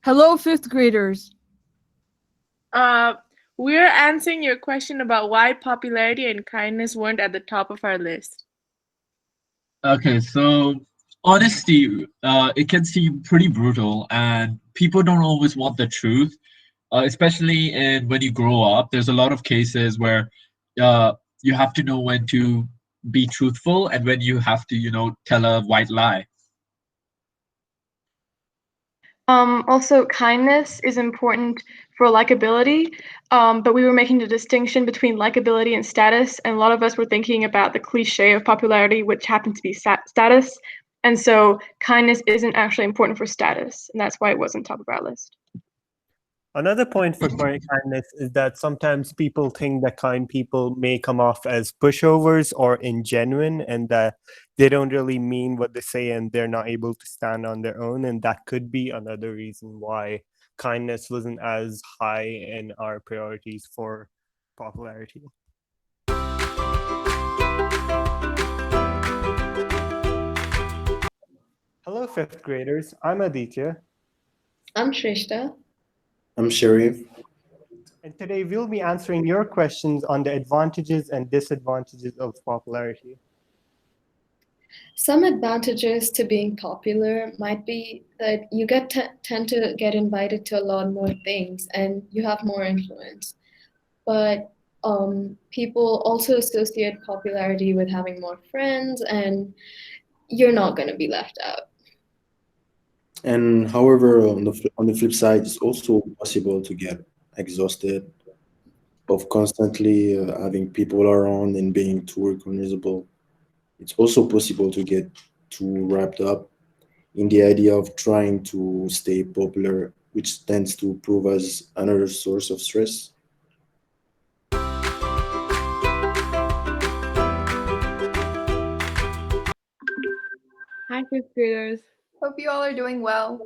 Hello, fifth graders. Uh, we're answering your question about why popularity and kindness weren't at the top of our list. Okay, so honesty, it can seem pretty brutal, and people don't always want the truth, especially in when you grow up. There's a lot of cases where you have to know when to be truthful and when you have to, tell a white lie. Also, kindness is important for likability, but we were making the distinction between likability and status, and a lot of us were thinking about the cliche of popularity, which happened to be status. And so, kindness isn't actually important for status, and that's why it wasn't top of our list. Another point for kindness is that sometimes people think that kind people may come off as pushovers or ingenuine, and that they don't really mean what they say and they're not able to stand on their own. And that could be another reason why kindness wasn't as high in our priorities for popularity. Hello, fifth graders. I'm Aditya. I'm Shrishta. I'm Sharif. And today we'll be answering your questions on the advantages and disadvantages of popularity. Some advantages to being popular might be that you tend to get invited to a lot more things and you have more influence. But people also associate popularity with having more friends, and you're not going to be left out. And however, on the flip side, it's also possible to get exhausted of constantly having people around and being too recognizable. It's also possible to get too wrapped up in the idea of trying to stay popular, which tends to prove as another source of stress. Hi, fifth graders. Hope you all are doing well.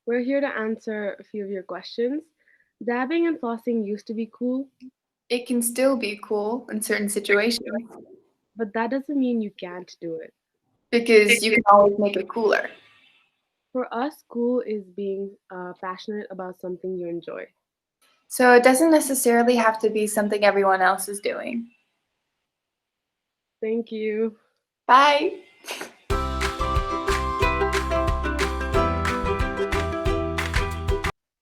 We're here to answer a few of your questions. Dabbing and flossing used to be cool, It can still be cool in certain situations but that doesn't mean you can't do it. because you can always make it cooler. For us, cool is being passionate about something you enjoy. So it doesn't necessarily have to be something everyone else is doing. Thank you. Bye.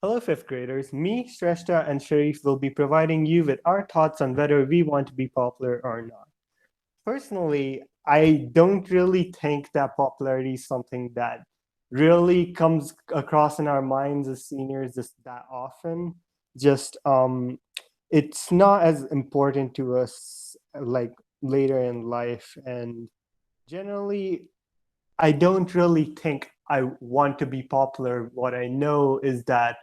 Hello, fifth graders. Me, Shrestha, and Sharif will be providing you with our thoughts on whether we want to be popular or not. Personally, I don't really think that popularity is something that really comes across in our minds as seniors just that often. Just it's not as important to us like later in life, and generally I don't really think I want to be popular. What I know is that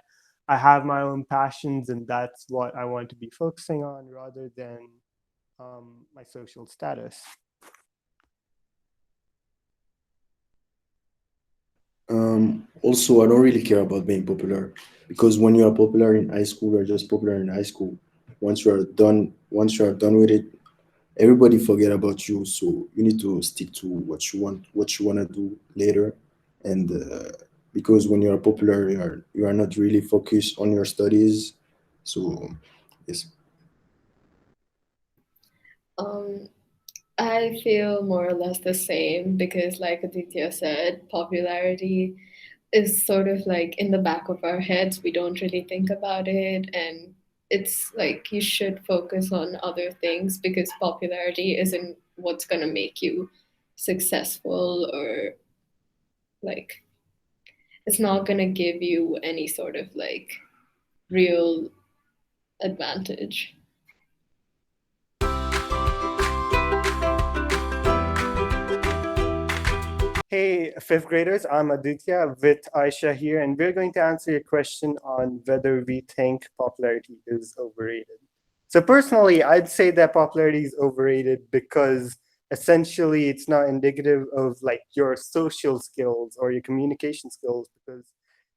I have my own passions, and that's what I want to be focusing on rather than my social status. Also, I don't really care about being popular because when you are popular in high school, you're just popular in high school. Once you are done with it, everybody forget about you. So you need to stick to what you want to do later. And because when you are popular, you are not really focused on your studies. So yes. Um, I feel more or less the same because, like Aditya said, popularity is sort of like in the back of our heads. We don't really think about it, and it's like you should focus on other things because popularity isn't what's going to make you successful, or like it's not going to give you any sort of like real advantage. Hey, fifth graders, I'm Aditya with Aisha here, and we're going to answer your question on whether we think popularity is overrated. So, personally, I'd say that popularity is overrated because essentially it's not indicative of like your social skills or your communication skills, because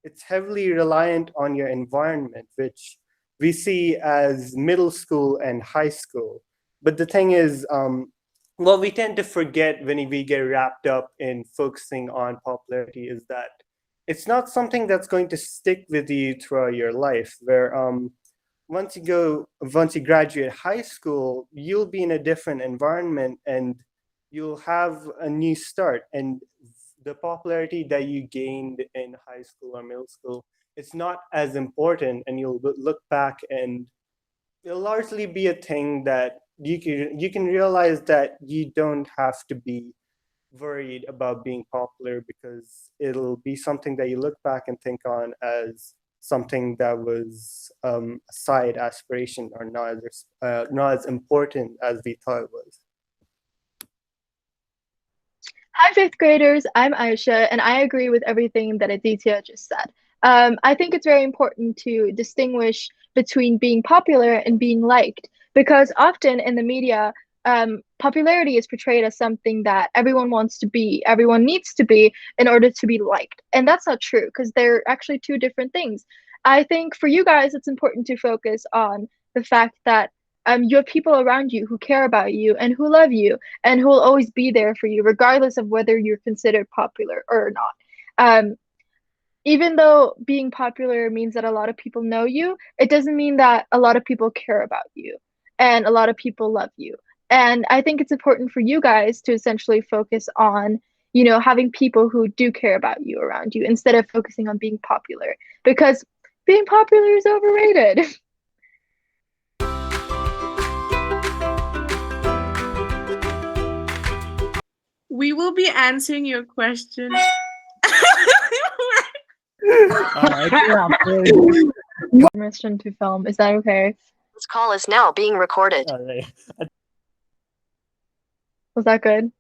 it's heavily reliant on your environment, which we see as middle school and high school. But the thing is, what we tend to forget when we get wrapped up in focusing on popularity is that it's not something that's going to stick with you throughout your life. Where once you graduate high school, you'll be in a different environment and you'll have a new start. And the popularity that you gained in high school or middle school, it's not as important, and you'll look back and it'll largely be a thing that you can realize that you don't have to be worried about being popular, because it'll be something that you look back and think on as something that was a side aspiration, or not as important as we thought it was. Hi, fifth graders. I'm Aisha, and I agree with everything that Aditya just said. I think it's very important to distinguish between being popular and being liked, because often in the media, popularity is portrayed as something that everyone wants to be, everyone needs to be in order to be liked. And that's not true, because they're actually two different things. I think for you guys, it's important to focus on the fact that you have people around you who care about you and who love you and who will always be there for you, regardless of whether you're considered popular or not. Even though being popular means that a lot of people know you, it doesn't mean that a lot of people care about you and a lot of people love you. And I think it's important for you guys to essentially focus on, having people who do care about you around you instead of focusing on being popular, because being popular is overrated. We will be answering your question. Permission to film. Is that okay? This call is now being recorded. Was that good?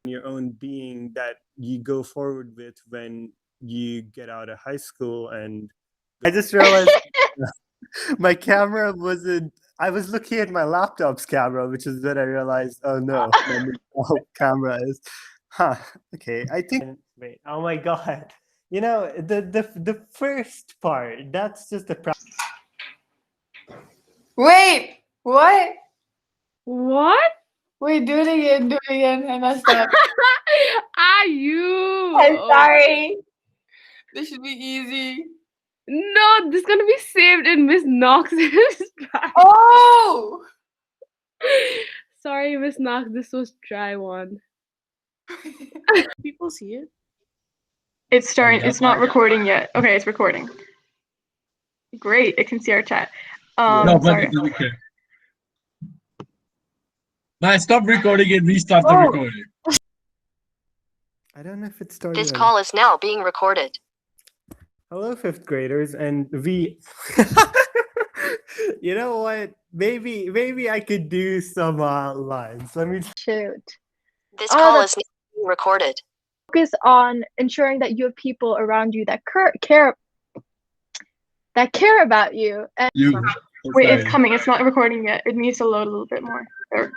Your own being that you go forward with when you get out of high school. And I just realized my camera wasn't, I was looking at my laptop's camera, which is when I realized, oh no, my camera is, okay, I think, wait, oh my God. The first part, that's just the Wait, what? What? Wait, do it again, I messed up. You? I'm sorry. This should be easy. No, this is gonna be saved in Miss Knox's drive. Oh! Sorry, Miss Knox, this was dry one. People see it? It's starting. It's not recording yet. Okay, it's recording. Great, it can see our chat. No, but sorry. it doesn't care. Nah, stop recording and restart the recording. I don't know if it's starting. This call is now being recorded. Hello, fifth graders, and we. You know what? Maybe I could do some lines. Let me shoot. This call is now being recorded. Focus on ensuring that you have people around you that care about you. And wait, it's coming. It's not recording yet. It needs to load a little bit more. There.